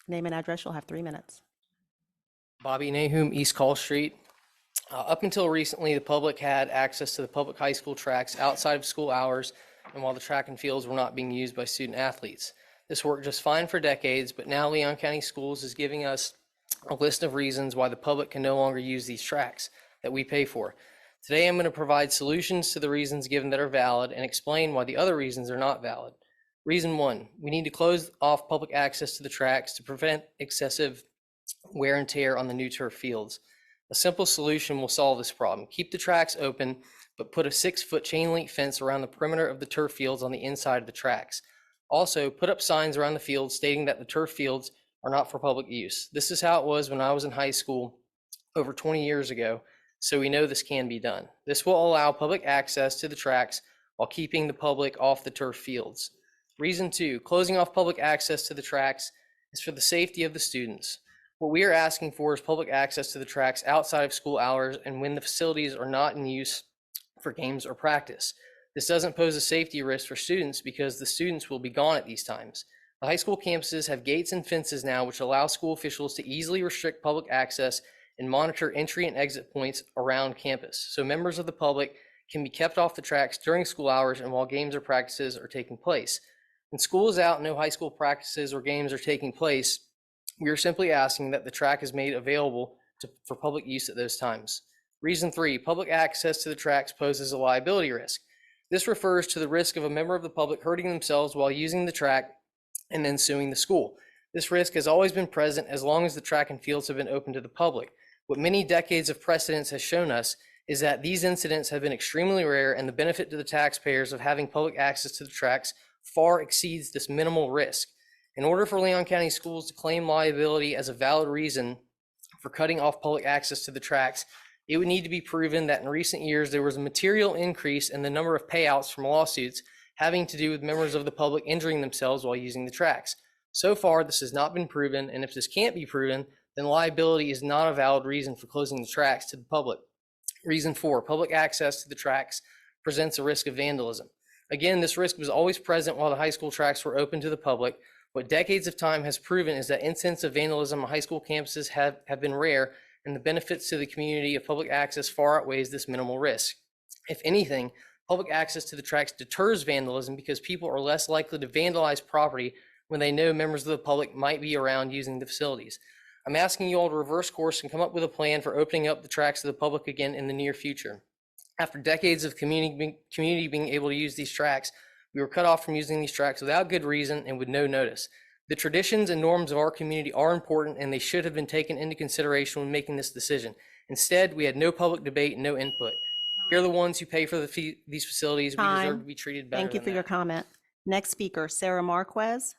Name and address, you'll have 3 minutes. Bobby Nahum, East Call Street. Up until recently, the public had access to the public high school tracks outside of school hours and while the track and fields were not being used by student athletes. This worked just fine for decades, but now Leon County Schools is giving us a list of reasons why the public can no longer use these tracks that we pay for. Today, I'm going to provide solutions to the reasons given that are valid and explain why the other reasons are not valid. Reason 1, we need to close off public access to the tracks to prevent excessive wear and tear on the new turf fields. A simple solution will solve this problem. Keep the tracks open, but put a 6-foot chain link fence around the perimeter of the turf fields on the inside of the tracks. Also, put up signs around the field stating that the turf fields are not for public use. This is how it was when I was in high school over 20 years ago, so we know this can be done. This will allow public access to the tracks while keeping the public off the turf fields. Reason 2, closing off public access to the tracks is for the safety of the students. What we are asking for is public access to the tracks outside of school hours and when the facilities are not in use for games or practice. This doesn't pose a safety risk for students because the students will be gone at these times. The high school campuses have gates and fences now which allow school officials to easily restrict public access and monitor entry and exit points around campus, so members of the public can be kept off the tracks during school hours and while games or practices are taking place. When school is out and no high school practices or games are taking place, we are simply asking that the track is made available for public use at those times. Reason 3, public access to the tracks poses a liability risk. This refers to the risk of a member of the public hurting themselves while using the track and then suing the school. This risk has always been present as long as the track and fields have been open to the public. What many decades of precedence has shown us is that these incidents have been extremely rare and the benefit to the taxpayers of having public access to the tracks far exceeds this minimal risk. In order for Leon County Schools to claim liability as a valid reason for cutting off public access to the tracks, it would need to be proven that in recent years there was a material increase in the number of payouts from lawsuits having to do with members of the public injuring themselves while using the tracks. So far, this has not been proven, and if this can't be proven, then liability is not a valid reason for closing the tracks to the public. Reason 4, public access to the tracks presents a risk of vandalism. Again, this risk was always present while the high school tracks were open to the public. What decades of time has proven is that incidents of vandalism on high school campuses have been rare, and the benefits to the community of public access far outweighs this minimal risk. If anything, public access to the tracks deters vandalism because people are less likely to vandalize property when they know members of the public might be around using the facilities. I'm asking you all to reverse course and come up with a plan for opening up the tracks to the public again in the near future. After decades of community being able to use these tracks, we were cut off from using these tracks without good reason and with no notice. The traditions and norms of our community are important and they should have been taken into consideration when making this decision. Instead, we had no public debate and no input. We're the ones who pay for these facilities. We deserve to be treated better. Thank you for your comment. Next speaker, Sarah Marquez.